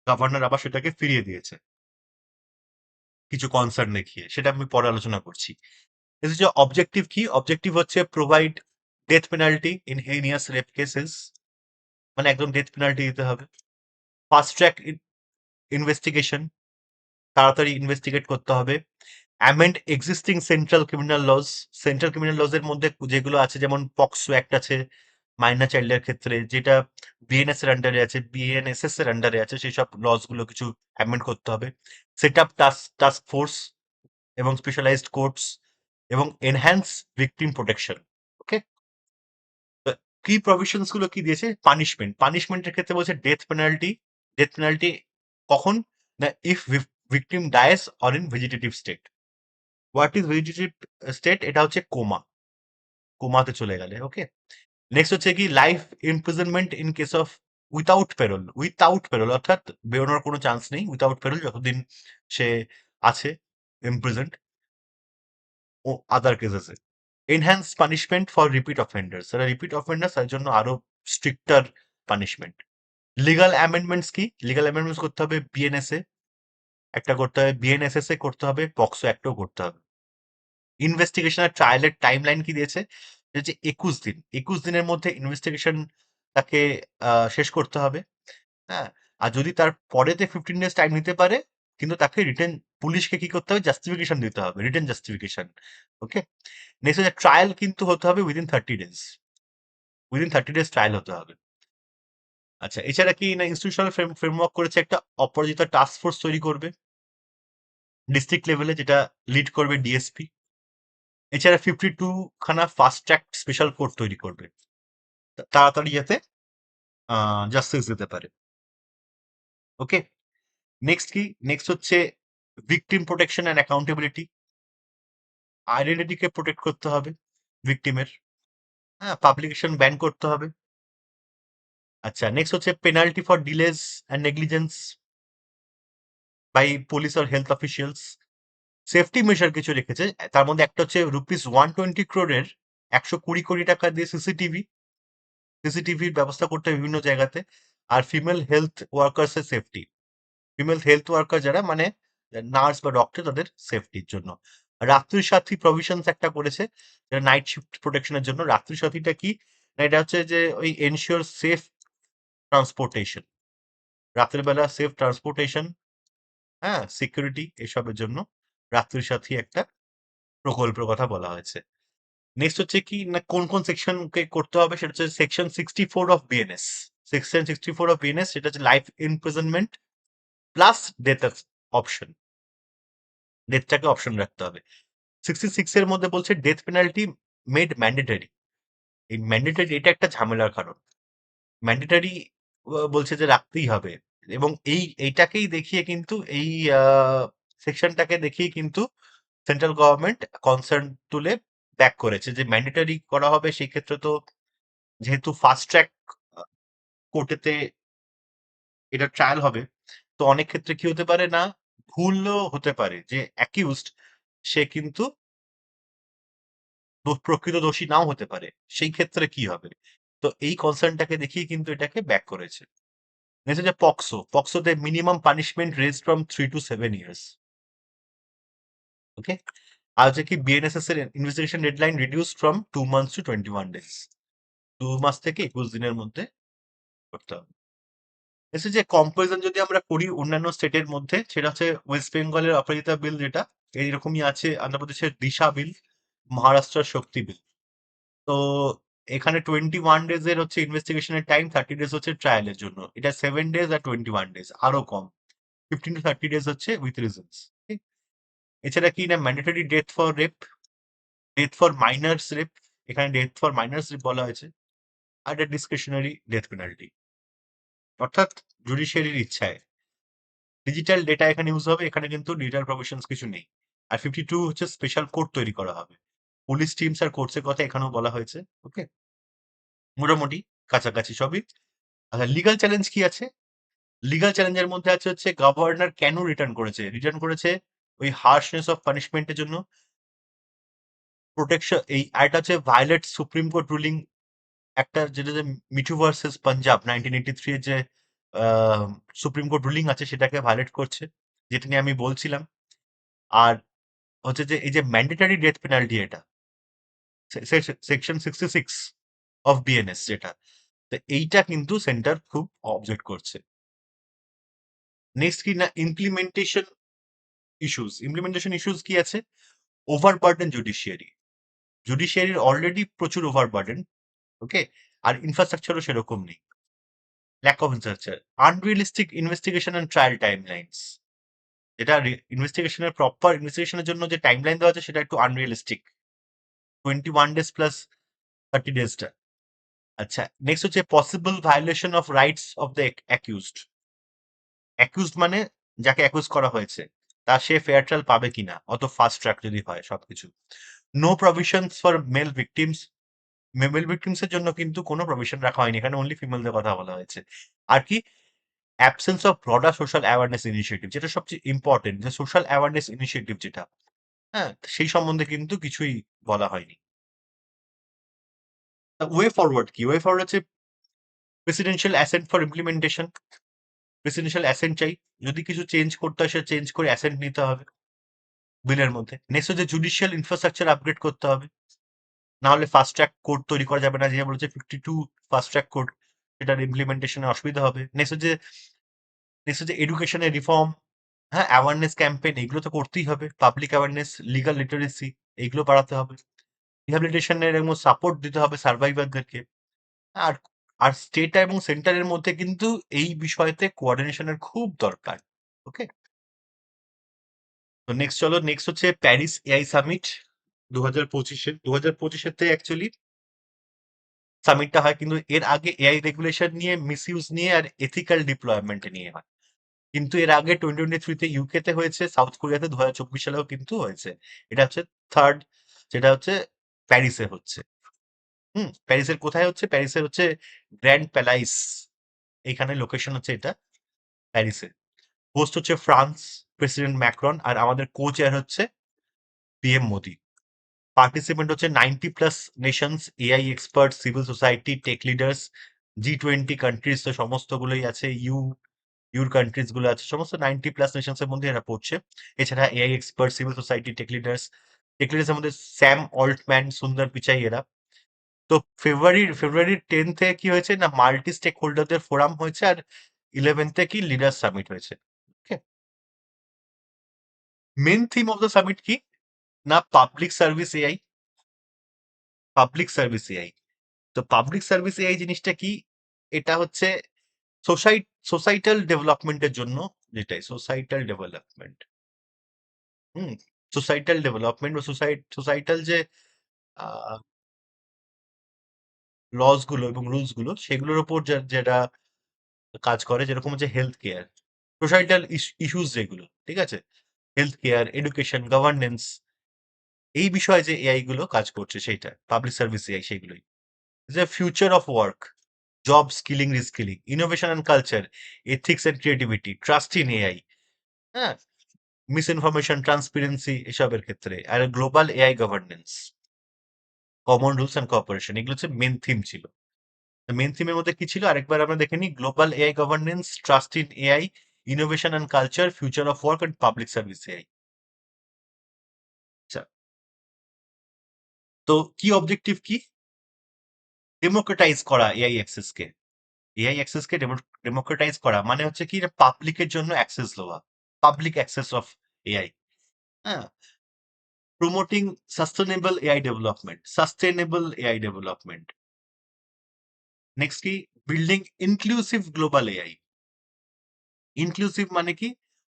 গভর্নর আবার সেটাকে ফিরিয়ে দিয়েছে কিছু কনসার্ন দেখিয়ে। সেটা আমি পরে আলোচনা করছি। এর যে অবজেক্টিভ কি? অবজেক্টিভ হচ্ছে provide death penalty in heinous rape cases, মানে একদম ডেথ পেনাল্টি দিতে হবে। ফাস্ট ট্র্যাক ইনভেস্টিগেশন, তাড়াতাড়ি ইনভেস্টিগেট করতে হবে। Amend existing central criminal lodge, central criminal lodge এর মধ্যে যেগুলো আছে, যেমন পক্সো অ্যাক্ট আছে মাইনর চাইল্ডের ক্ষেত্রে, যেটা বিএনএস এর আন্ডারে আছে, বিএনএসএস এর আন্ডারে আছে, সেই সব লজ গুলো কিছু অ্যামেন্ড করতে হবে। সেট আপ টাস্ক ফোর্স এবং স্পেশালাইজড কোর্টস এবং এনহ্যান্স ভিকটিম প্রোটেকশন। ওকে, কি প্রভিশনস গুলো কি দিয়েছে? পানিশমেন্টের ক্ষেত্রে বলছে ডেথ পেনাল্টি। ডেথ পেনাল্টি কখন? না, if victim dies or in vegetative state. What is vegetative state? এটা হচ্ছে কোমাতে চলে গেলে। ওকে, নেক্সট হচ্ছে কি life imprisonment in case of without parole অর্থাৎ বেরোনোর কোনো চান্স নেই, উইথাউট প্যারোল যতদিন সে আছে ইমপ্রিজেন্ট, ও আদার কেসেসে। Enhance punishment for repeat offenders, যারা রিপিট অফেন্ডার্স তার জন্য আরো স্ট্রিক্টার পানিশমেন্ট। লিগাল অ্যামেন্ডমেন্টস কি? লিগাল অ্যামেন্ডমেন্টস করতে হবে বিএনএস এ একটা করতে হবে, বিএনএসএস এ করতে হবে, পক্সো অ্যাক্টও করতে হবে। ইনভেস্টিগেশন আর ট্রায়ালের টাইম লাইন কি দিয়েছে? যে 21 দিন, 21 দিনের মধ্যে ইনভেস্টিগেশন তাকে শেষ করতে হবে। হ্যাঁ, আর যদি তার পরেতে 15 ডেজ টাইম নিতে পারে, কিন্তু তাকে রিটেন, পুলিশকে কি করতে হবে? জাস্টিফিকেশন দিতে হবে, রিটেন জাস্টিফিকেশন। ওকে, নেক্সট হচ্ছে ট্রায়াল কিন্তু হতে হবে উইদিন 30 ডেজ ট্রায়াল হতে হবে। আচ্ছা, এছাড়া কি না ইনস্টিটিউশনাল ফ্রেমওয়ার্ক করেছে, একটা অপরাজিতা টাস্ক ফোর্স তৈরি করবে ডিস্ট্রিক্ট লেভেলে, যেটা লিড করবে ডিএসপি। এছাড়া 52 খানা ফাস্ট ট্র্যাক স্পেশাল কোর্ট তৈরি করবে, তাড়াতাড়ি যাতে জাস্টিস দিতে পারে। ওকে, নেক্সট কি? নেক্সট হচ্ছে ভিকটিম প্রোটেকশন অ্যান্ড অ্যাকাউন্টেবিলিটি, আইডেন্টিটিকে প্রোটেক্ট করতে হবে ভিকটিমের। হ্যাঁ, পাবলিকেশন ব্যান করতে হবে। আচ্ছা, নেক্সট হচ্ছে penalty for delays and negligence by police আর হেলথ অফিসিয়ালস। সেফটি মেজার কিছু রেখেছে, তার মধ্যে একটা হচ্ছে ₹120 crore 120 কোটি টাকা দিয়ে সিসিটিভির ব্যবস্থা করতে হবে বিভিন্ন জায়গাতে। আর ফিমেল হেলথ ওয়ার্কার্স এর সেফটি, ফিমেল হেলথ ওয়ার্কার যারা মানে নার্স বা ডক্টর, তাদের সেফটির জন্য। রাত্রি সাথী প্রভিশনস একটা করেছে, যেটা নাইট শিফট প্রোটেকশনের জন্য। রাত্রি সাথীটা কি? না, এটা হচ্ছে যে ওই এনশিওর সেফ ট্রান্সপোর্টেশন, রাতের বেলা সেফ ট্রান্সপোর্টেশন, হ্যাঁ, সিকিউরিটি, এসবের জন্য রাত্রি সাথী একটা প্রকল্পের কথা বলা হয়েছে। নেক্সট হচ্ছে কি না, কোন কোন সেকশনকে করতে হবে? সেটা হচ্ছে সেকশন 64 অফ বিএনএস। সেটা হচ্ছে life imprisonment plus death option, ডেথটাকে অপশন রাখতে হবে। 66 এর মধ্যে বলছে ডেথ পেনাল্টি মেড ম্যান্ডেটারি। এই ম্যান্ডেটারি এটা একটা ঝামেলার কারণ। ম্যান্ডেটারি বলছে যে রাখতেই হবে, এবং এইটাকেই দেখিয়ে কিন্তু এই সেকশনটাকে দেখিয়ে কিন্তু সেন্ট্রাল গভর্নমেন্ট কনসার্ন তুলে ব্যাক করেছে যে ম্যান্ডেটারি করা হবে। সেই ক্ষেত্রে তো যেহেতু ফাস্ট ট্র্যাক কোর্টেতে এটা ট্রায়াল হবে, তো অনেক ক্ষেত্রে কি হতে পারে না, ভুলও হতে পারে যে অ্যাকিউজড সে কিন্তু প্রকৃত দোষী নাও হতে পারে। সেই ক্ষেত্রে কি হবে? তো এই কনসার্নটাকে দেখিয়ে কিন্তু এটাকে ব্যাক করেছে। নেক্সট হচ্ছে পক্সোতে minimum punishment raise from 3 to 7 years। Okay, আর হচ্ছে কি বিএনএসএস এর investigation deadline reduce from 2 months to 21 days। 2 মাস থেকে 21 দিনের মধ্যে করতে হবে। এসে যে কম্পারিজন যদি আমরা করি অন্যান্য স্টেটের মধ্যে, সেটা হচ্ছে ওয়েস্ট বেঙ্গলের অপরাজিতা বিল, যেটা এইরকমই আছে, অন্ধ্রপ্রদেশের দিশা বিল, মহারাষ্ট্রের শক্তি বিল। তো এখানে 21 days এর হচ্ছে ইনভেস্টিগেশনের টাইম, 30 days হচ্ছে ট্রায়ালের জন্য। এটা 7 days আর 21 days, আরো কম। 15 to 30 days হচ্ছে উইথ রিজনস। এছাড়া কি না, mandatory death for rape, death for minors rape, এখানে ডেথ ফর মাইনার্স রেপ বলা হয়েছে। আর এটা ডিসক্রিশনারি ডেথ পেনাল্টি, অর্থাৎ জুডিশিয়ারির ইচ্ছায়। ডিজিটাল ডেটা এখানে ইউজ হবে, এখানে কিন্তু ডিজিটাল প্রফেশনস কিছু নেই। আর 52 হচ্ছে স্পেশাল কোড তৈরি করা হবে। পুলিশ টিমস আর কোর্টসের কথা এখানেও বলা হয়েছে। ওকে, মোটামুটি কাছাকাছি সবই। আচ্ছা, লিগাল চ্যালেঞ্জ কি আছে? লিগাল চ্যালেঞ্জের মধ্যে আছে হচ্ছে গভর্নর কেন রিটার্ন করেছে? রিটার্ন করেছে ওই হার্শনেস অফ পানিশমেন্টের জন্য, প্রোটেকশন, এই আরেকটা হচ্ছে ভায়োলেট সুপ্রিম কোর্ট রুলিং, একটা যেটা যে মিঠু ভার্সেস পাঞ্জাব 1983 এর যে সুপ্রিম কোর্ট রুলিং আছে সেটাকে ভায়োলেট করছে, যেটা নিয়ে আমি বলছিলাম। আর হচ্ছে যে এই যে ম্যান্ডেটারি ডেথ পেনাল্টি, এটা সেকশন 66 অফ বিএনএস যেটা, তো এইটা কিন্তু সেন্টার খুব অবজেক্ট করছে। নেক্সট কি না, ইমপ্লিমেন্টেশন ইস্যুস কি আছে? ওভারবার্ডেন জুডিশিয়ারি, জুডিশিয়ারির অলরেডি প্রচুর ওভারবার্ডেন। ওকে, আর ইনফ্রাস্ট্রাকচারও সেরকম নেই, lack of infrastructure, unrealistic investigation and trial timelines, যেটা ইনভেস্টিগেশনের প্রপার ইনভেস্টিগেশনের জন্য যে টাইমলাইন দেওয়া আছে সেটা একটু আনরিয়েলিস্টিক, 21 days প্লাস 30 days। আচ্ছা, নেক্সট হচ্ছে possible violation of rights of the accused. Accused মানে যাকে অ্যাকিউজ করা হয়েছে, তা সে ফেয়ার ট্রায়াল পাবে কিনা, অত ফাস্ট ট্র্যাক যদি হয় সবকিছু। No provisions for male victims, male victims এর জন্য কিন্তু কোনো প্রভিশন রাখা হয়নি, এখানে অনলি ফিমেলদের কথা বলা হয়েছে। আর কি, absence of broader social awareness initiative, যেটা সবচেয়ে ইম্পর্টেন্ট, যে সোশ্যাল অ্যাওয়ারনেস ইনিশিয়েটিভ যেটা, হ্যাঁ, সেই সম্বন্ধে কিন্তু কিছুই বলা হয়নি। ওয়ে ফরওয়ার্ড কি? ওয়ে ফরওয়ার্ড হচ্ছে presidential accent for implementation, presidential accent চাই, যদি কিছু চেঞ্জ করতে হয় সে চেঞ্জ করে অ্যাসেন্ট নিতে হবে বিলের মধ্যে। নেক্সট হচ্ছে জুডিশিয়াল ইনফ্রাস্ট্রাকচার আপগ্রেড করতে হবে, না হলে ফাস্ট ট্র্যাক কোর্ট তৈরি করা যাবে না, যে বলেছে 52 ফাস্ট ট্র্যাক কোর্ট, সেটার ইমপ্লিমেন্টেশনে অসুবিধা হবে। নেক্সট হচ্ছে এডুকেশনের রিফর্ম, হ্যাঁ, অ্যাওয়ারনেস ক্যাম্পেইন, এগুলো তো করতেই হবে, পাবলিক অ্যাওয়ারনেস, লিগাল লিটারেসি, এইগুলো বাড়াতে হবে, রিহ্যাবিলিটেশনের এবং সাপোর্ট দিতে হবে সার্ভাইভারদেরকে। আর আর স্টেট এবং সেন্টারের মধ্যে কিন্তু এই বিষয়তে কোঅর্ডিনেশনের খুব দরকার। ওকে, তো নেক্সট চলো, নেক্সট হচ্ছে প্যারিস এআই সামিট 2025-এ। 2025-এতে অ্যাকচুয়ালি সামিটটা হয়, কিন্তু এর আগে এআই রেগুলেশন নিয়ে, মিসইউজ নিয়ে আর এথিক্যাল ডিপ্লয়মেন্ট নিয়ে হয়। কিন্তু এর আগে 2023-তে ইউকেতে হয়েছে, সাউথ কোরিয়াতে 2024 সালেও কিন্তু হয়েছে। এটা হচ্ছে থার্ড, যেটা হচ্ছে প্যারিসে হচ্ছে। প্যারিসের কোথায় হচ্ছে? প্যারিসের হচ্ছে গ্র্যান্ড প্যালাইস, এইখানে লোকেশন হচ্ছে এটা, প্যারিসে। হোস্ট হচ্ছে ফ্রান্স, প্রেসিডেন্ট ম্যাক্রন, আর আমাদের কো চেয়ার হচ্ছে পিএম মোদি। পার্টিসিপেন্ট হচ্ছে 90+ nations, AI expert, civil society, tech leaders, G20 countries তো সমস্তগুলোই আছে, ইউর কান্ট্রিজ গুলো আছে, সমস্ত 90+ নেশনস এর মধ্যে এরা পড়ছে। এছাড়া AI expert, civil society, tech leaders এর মধ্যে স্যাম অল্টম্যান, সুন্দর পিচাই এরা। তো ফেব্রুয়ারি 10-এ কি হয়েছে না, মাল্টি স্টেক হোল্ডারদের ফোরাম হয়েছে, আর 11-এ কি লিডার সামিট হয়েছে। Okay, main theme of the summit কি না, পাবলিক সার্ভিস এআই। তো পাবলিক সার্ভিস এআই জিনিসটা কি? এটা হচ্ছে সোসাইটাল ডেভেলপমেন্টের জন্য, যেটাই societal development, hmm societal development বা সোসাইটাল যে লস গুলো এবং রুলস গুলো, সেগুলোর উপর যেটা কাজ করে, যেরকম হচ্ছে হেলথ কেয়ার, সোসাইটাল ইস্যুস যেগুলো, ঠিক আছে, হেলথ কেয়ার, এডুকেশন, গভর্নেন্স, এই বিষয়ে যে এআই গুলো কাজ করছে, সেইটা পাবলিক সার্ভিস এআই, সেইগুলোই। যে future of work, job skilling, reskilling, innovation and culture, ethics and creativity, trust in AI, হ্যাঁ, মিস ইনফরমেশন, ট্রান্সপারেন্সি, এসবের ক্ষেত্রে, আর global AI governance, common rules and cooperation, এগুলো হচ্ছে মেন থিম ছিল। মেন থিমের মধ্যে কি ছিল আরেকবার আমরা দেখে নিই, global AI governance, trust in AI, innovation and culture, future of work and public service AI. আচ্ছা, তো কি অবজেক্টিভ কি? ডেমোক্রেটাইজ করা এআই অ্যাক্সেসকে ডেমোক্রেটাইজ করা, মানে হচ্ছে কি, পাবলিকের জন্য অ্যাক্সেস দেওয়া, পাবলিক অ্যাক্সেস অফ এআই, হ্যাঁ, promoting sustainable AI development. Next কি, building inclusive global AI. Inclusive মানে কি,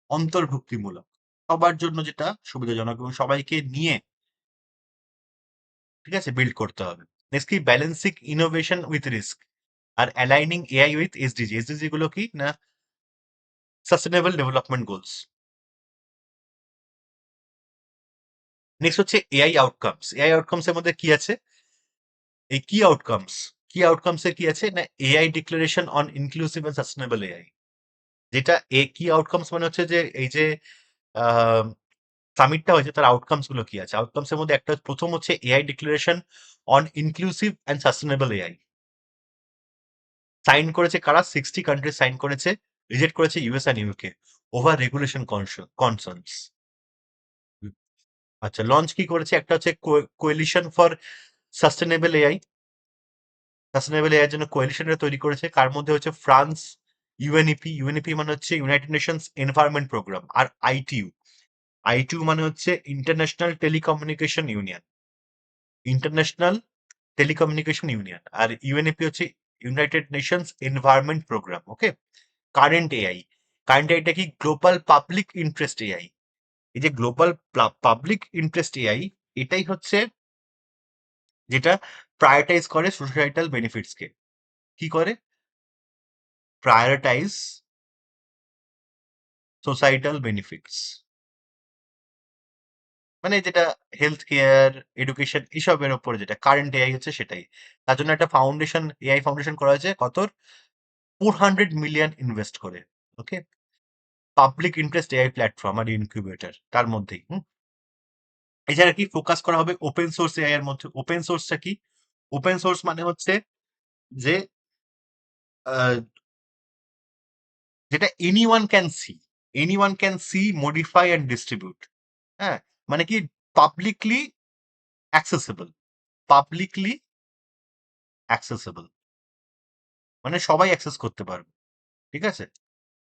অন্তর্ভুক্তিমূলক, সবার জন্য যেটা সুবিধাজনক এবং সবাইকে নিয়ে, ঠিক আছে, বিল্ড করতে হবে। নেক্সট কি, ব্যালেন্সিং ইনোভেশন উইথ রিস্ক, আর aligning AI with SDG. SDG গুলো কি না, সাস্টেনেবল ডেভেলপমেন্ট গোলস। নেক্সট হচ্ছে এআই আউটকামস। এআই আউটকামস এর মধ্যে কি আছে? এই কি আউটকামস এর কি আছে না, AI declaration on inclusive and sustainable AI. যেটা কি আউটকামস মানে হচ্ছে যে এই যে সামিটটা হয়েছে তার আউটকামস গুলো কি আছে। আউটকামস এর মধ্যে একটা প্রথম হচ্ছে AI declaration on inclusive and sustainable AI. Sign করেছে কারা? 60 কান্ট্রি সাইন করেছে। রিজেক্ট করেছে US and UK over regulation concerns. আচ্ছা, লঞ্চ কি করেছে? একটা হচ্ছে coalition for sustainable AI. Sustainable AI এর জন্য কোয়েলিশনটা তৈরি করেছে, কার মধ্যে হচ্ছে ফ্রান্স, ইউএনইপি মানে হচ্ছে ইউনাইটেড নেশনস এনভায়রনমেন্ট প্রোগ্রাম, আর আইটিইউ মানে হচ্ছে ইন্টারন্যাশনাল টেলিকমিউনিকেশন ইউনিয়ন, আর ইউএনইপি হচ্ছে ইউনাইটেড নেশনস এনভায়রনমেন্ট প্রোগ্রাম। ওকে। কারেন্ট এআইটা কি? Global public interest AI. এই যে গ্লোবাল পাবলিক ইন্টারেস্ট এআই, এটাই হচ্ছে যেটা প্রায়োরিটাইজ করে সোসাইটাল বেনিফিটস কে। কি করে? প্রায়োরিটাইজ সোসাইটাল বেনিফিটস, মানে যেটা হেলথ কেয়ার, এডুকেশন এসবের উপরে যেটা কারেন্ট এআই হচ্ছে সেটাই। তার জন্য একটা এআই ফাউন্ডেশন করা হয়েছে, কত? 400 মিলিয়ন ইনভেস্ট করে। ওকে। পাবলিক ইন্টারেস্ট এআই প্ল্যাটফর্ম আর ইনকিউবেটর তার মধ্যেই। এছাড়া কি ফোকাস করা হবে ওপেন সোর্স এআই এর মধ্যে। ওপেন সোর্সটা কি? ওপেন সোর্স মানে হচ্ছে যে আহ, যেটা anyone can see modify and distribute. হ্যাঁ, মানে কি? Publicly accessible. পাবলিকলি অ্যাক্সেসিবল মানে সবাই অ্যাক্সেস করতে পারবে। ঠিক আছে?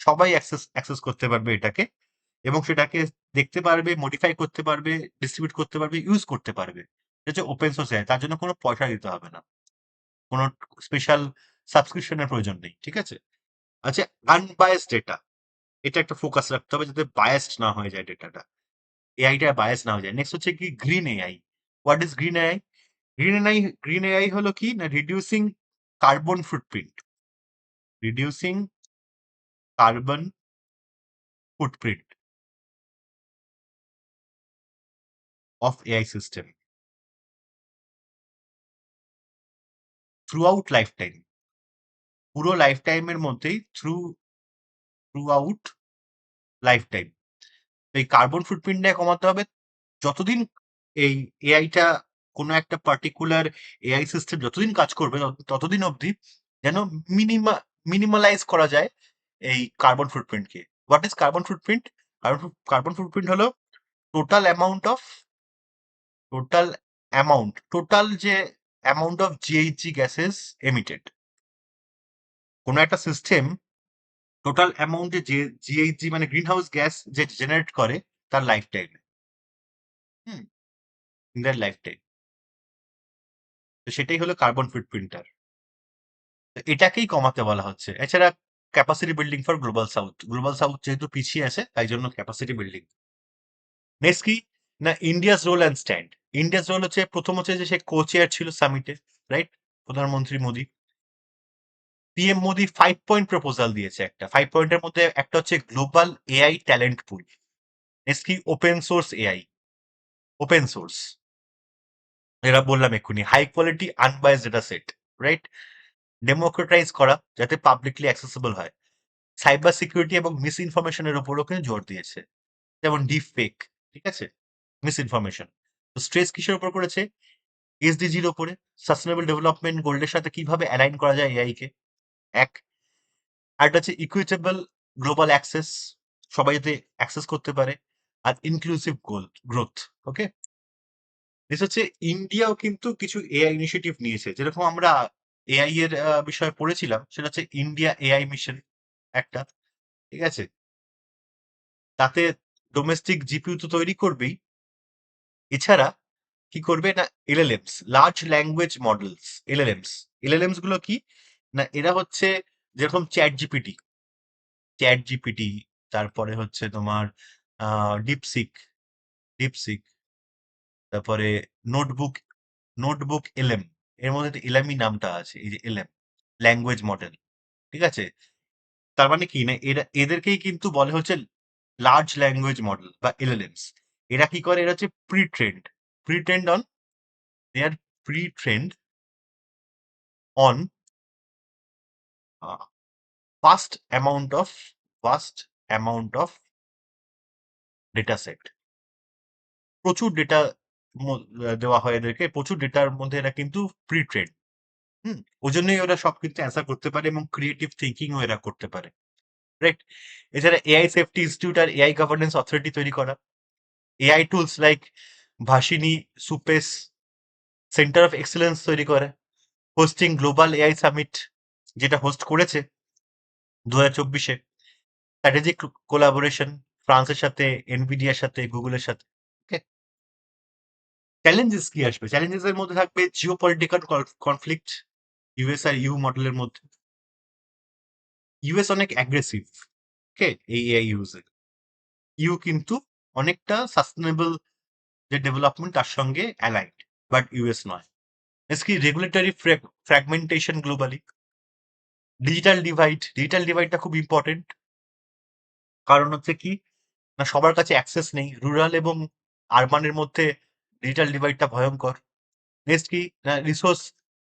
সবাই অ্যাক্সেস করতে পারবে এটাকে, এবং সেটাকে দেখতে পারবে, মডিফাই করতে পারবে, ডিস্ট্রিবিউট করতে পারবে, ইউজ করতে পারবে। এটা হচ্ছে ওপেন সোর্স এআই। তার জন্য কোনো পয়সা দিতে হবে না, কোনো স্পেশাল সাবস্ক্রিপশনের প্রয়োজন নেই। ঠিক আছে? আচ্ছা, আনবায়াসড ডেটা, এটা একটা ফোকাস রাখতে হবে যাতে বায়াসড না হয়ে যায় ডেটাটা, এআইটা বায়াস না হয়ে যায়। নেক্সট হচ্ছে কি? Green AI. What is green AI? Green AI হলো কি না, reducing carbon footprint. Reducing carbon footprint of AI system through out life time. পুরো লাইফ টাইমের মধ্যেই, থ্রু আউট লাইফ টাইম। এই কার্বন ফুটপ্রিন্টটা কমাতে হবে যতদিন এই এআইটা, কোনো একটা পার্টিকুলার এআই সিস্টেম যতদিন কাজ করবে ততদিন অবধি যেন মিনিমালাইজ করা যায় এই কার্বন ফুটপ্রিন্টকে। What is carbon footprint? Carbon footprint হলো টোটাল অ্যামাউন্ট অফ টোটাল যে amount of GHG gases emitted. কোনো একটা সিস্টেম টোটাল অ্যামাউন্ট যে জিএইচজি মানে গ্রিন হাউস গ্যাস যে জেনারেট করে তার lifetime. Hmm, in their lifetime. তো সেটাই হলো কার্বন ফুটপ্রিন্টার। এটাকেই কমাতে বলা হচ্ছে। এছাড়া capacity building for global south যেহেতু পিছিয়ে আছে তাই জন্য ক্যাপাসিটি বিল্ডিং। নেক্সট কি না, ইন্ডিয়াস রোল হচ্ছে, প্রথম হচ্ছে যে সে কো চেয়ার ছিল সামিটে, রাইট? প্রধানমন্ত্রী Modi, PM Modi 5 point proposal দিয়েছে। একটা 5 পয়েন্টের মধ্যে একটা হচ্ছে global AI talent pool. Next কি? ওপেন সোর্স, যেটা বললাম এক্ষুনি, high quality unbiased data set, right? Democratize করা যাতে পাবলিকলি অ্যাক্সেসিবল হয়। সাইবার সিকিউরিটি এবং মিস ইনফরমেশনের উপরও কিন্তু জোর দিয়েছে, যেমন ডিপ ফেক। ঠিক আছে? Miss information. তো স্ট্রেস কিসের উপর করেছে? এসডিজির উপরে, সাস্টেনেবল ডেভেলপমেন্ট গোল্ডের সাথে কিভাবে অ্যালাইন করা যায় এআই কে। এক। আরেকটা হচ্ছে ইকুইটেবল গ্লোবাল অ্যাক্সেস, সবাই যাতে অ্যাক্সেস করতে পারে, আর ইনক্লুসিভ গ্রোথ। ওকে। নেক্সট হচ্ছে ইন্ডিয়াও কিন্তু কিছু এআই ইনিশিয়েটিভ নিয়েছে, যেরকম আমরা এআই এর বিষয়ে পড়েছিলাম, সেটা হচ্ছে ইন্ডিয়া এআই মিশন একটা। ঠিক আছে? তাতে ডোমেস্টিক জিপিইউ তো তৈরি করবেই, এছাড়া কি করবে না, এলএলএমস, লার্জ ল্যাঙ্গুয়েজ মডেলস। এলএলএমস গুলো কি না, এরা হচ্ছে যেরকম চ্যাট জিপিটি, তারপরে হচ্ছে তোমার ডিপসিক ডিপসিক, তারপরে নোটবুক নোটবুক এলএম। এর মধ্যে তো এলএমই নামটা আছে, এই যে এলএম, ল্যাঙ্গুয়েজ মডেল। ঠিক আছে? তার মানে কি না, এদেরকেই কিন্তু বলে হচ্ছে লার্জ ল্যাঙ্গুয়েজ মডেল বা এলএলএমস। এরা কি করে, এরা হচ্ছে pretrained on, they are pretrained on vast amount of data set। প্রচুর ডেটা দেওয়া হয় এদেরকে, প্রচুর ডেটার মধ্যে এরা কিন্তু প্রি-ট্রেন্ড। ওই জন্যই ওরা সব কিন্তু অ্যান্সার করতে পারে এবং ক্রিয়েটিভ থিঙ্কিংও এরা করতে পারে, রাইট? এছাড়া এআই সেফটি ইনস্টিটিউট আর এআই গভর্নেন্স অথরিটি তৈরি করা, AI tools like Bhashani, সুপেস, centre of excellence তৈরি করে, হোস্টিং গ্লোবাল এআই সামিট যেটা হোস্ট করেছে 2024-এ, স্ট্র্যাটেজিক কোলাবোরেশন ফ্রান্সের সাথে, এনভিডিয়ার সাথে, গুগলের সাথে। ওকে, চ্যালেঞ্জেস কি আসবে? চ্যালেঞ্জেস এর মধ্যে থাকবে জিও পলিটিক্যাল কনফ্লিক্ট ইউএস আর ইউ মডেলের মধ্যে। ইউএস অনেক অ্যাগ্রেসিভ, ওকে, এই এআই ইউজে। ইউ কিন্তু অনেকটা সাস্টেনেবল যে ডেভেলপমেন্ট তার সঙ্গে অ্যালাইন্ড, বাট ইউএস নয়। কি রেগুলেটরি ফ্র্যাগমেন্টেশন গ্লোবালি, ডিজিটাল ডিভাইডটা খুব ইম্পর্টেন্ট। কারণ হচ্ছে কি না, সবার কাছে অ্যাক্সেস নেই, রুরাল এবং আরবানের মধ্যে ডিজিটাল ডিভাইডটা ভয়ঙ্কর। নেক্সট কি না, রিসোর্স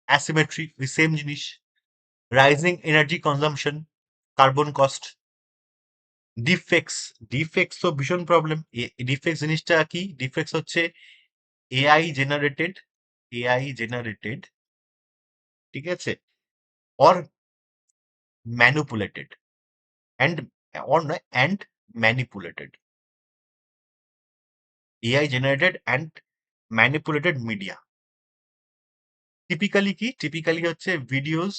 অ্যাসিমেট্রি, ওই সেম জিনিস, rising energy consumption, carbon cost, defects. Defects তো ভীষণ প্রবলেম। ডিফেক্টস জিনিসটা কি? ডিফেক্টস হচ্ছে এআই জেনারেটেড, এআই জেনারেটেড, ঠিক আছে, অর ম্যানিপুলেটেড, অ্যান্ড অর নয় and manipulated, AI generated and manipulated media. Typically কি? টিপিক্যালি হচ্ছে ভিডিওস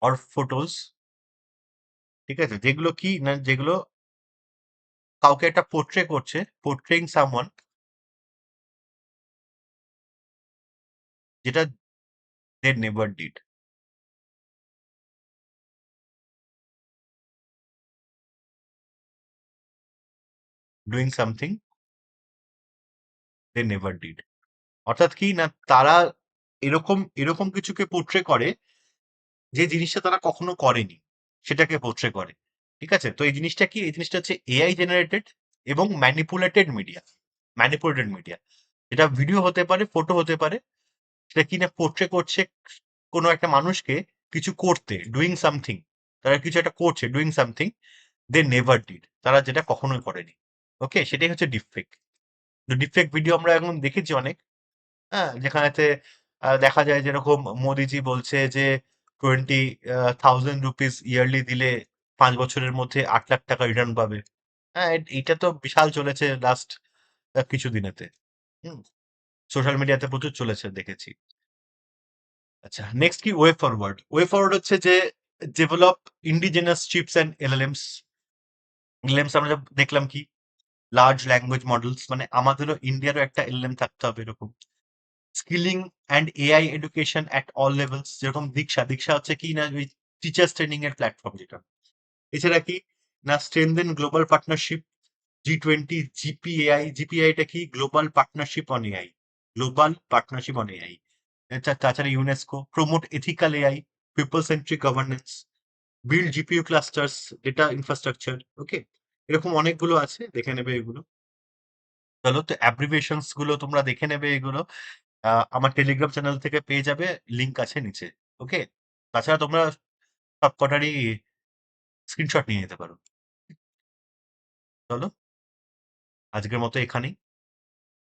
অর ফটোস, ঠিক আছে, যেগুলো কি না, যেগুলো কাউকে একটা পোর্ট্রে করছে, পোর্ট্রেইং সামওয়ান, যেটা they never did. Doing something they never did, অর্থাৎ কি না, তারা এরকম এরকম কিছুকে পোর্ট্রে করে যে জিনিসটা তারা কখনো করেনি, সেটাকে পোর্ট্রে করে, ঠিক আছে। তো এই জিনিসটা কি? এই জিনিসটা হচ্ছে এআই জেনারেটেড এবং ম্যানিপুলেটেড মিডিয়া, এটা ভিডিও হতে পারে, ফটো হতে পারে, সেটা কিনা পোর্ট্রে করছে কোনো একটা মানুষকে কিছু করতে, ডুইং সামথিং, তারা কিছু একটা করছে, doing something they never did, তারা যেটা কখনোই করেনি। ওকে, সেটাই হচ্ছে ডিফেক্ট। তো ডিফেক্ট ভিডিও আমরা এখন দেখেছি অনেক, হ্যাঁ, যেখানেতে দেখা যায় যেরকম মোদিজি বলছে যে 20,000 রুপিস ইয়ারলি দিলে 5 বছরের মধ্যে 8 লাখ টাকা রিটার্ন পাবে। হ্যাঁ, এইটা তো বিশাল চলেছে লাস্ট কিছু দিনেতে। হুম, সোশ্যাল মিডিয়াতে প্রচুর চলেছে, দেখেছি। আচ্ছা, নেক্সট কি? ওয়ে ফরওয়ার্ড হচ্ছে যে ডেভেলপ ইন্ডিজেনাস চিপস অ্যান্ড এলএলএমস। এলএলএমস আমরা দেখলাম কি, লার্জ ল্যাঙ্গুয়েজ মডেলস, মানে আমাদেরও ইন্ডিয়ারও একটা এলএলএম থাকতে হবে এরকম। Skilling and AI education at all levels, যেরকম দীক্ষা হচ্ছে কি না, ওই টিচার্স ট্রেনিং এর প্ল্যাটফর্ম যেটা। এছাড়া কি না, স্ট্রেনদেন গ্লোবাল পার্টনারশিপ, G20 জিপিএআইটা কি? Global partnership on AI. তাছাড়া UNESCO promote ethical AI, people centric governance, build GPU clusters, data infrastructure. Okay, এরকম অনেকগুলো আছে, দেখে নেবে এগুলো। চলো, তো অ্যাব্রিভিয়েশনস গুলো তোমরা দেখে নেবে এগুলো, আমার টেলিগ্রাম চ্যানেল থেকে পেয়ে যাবে, লিংক আছে নিচে। ওকে, তাছাড়া তোমরা সব কটারই স্ক্রিনশট নিয়ে নিতে পারো। চলো, আজকের মতো এখানেই।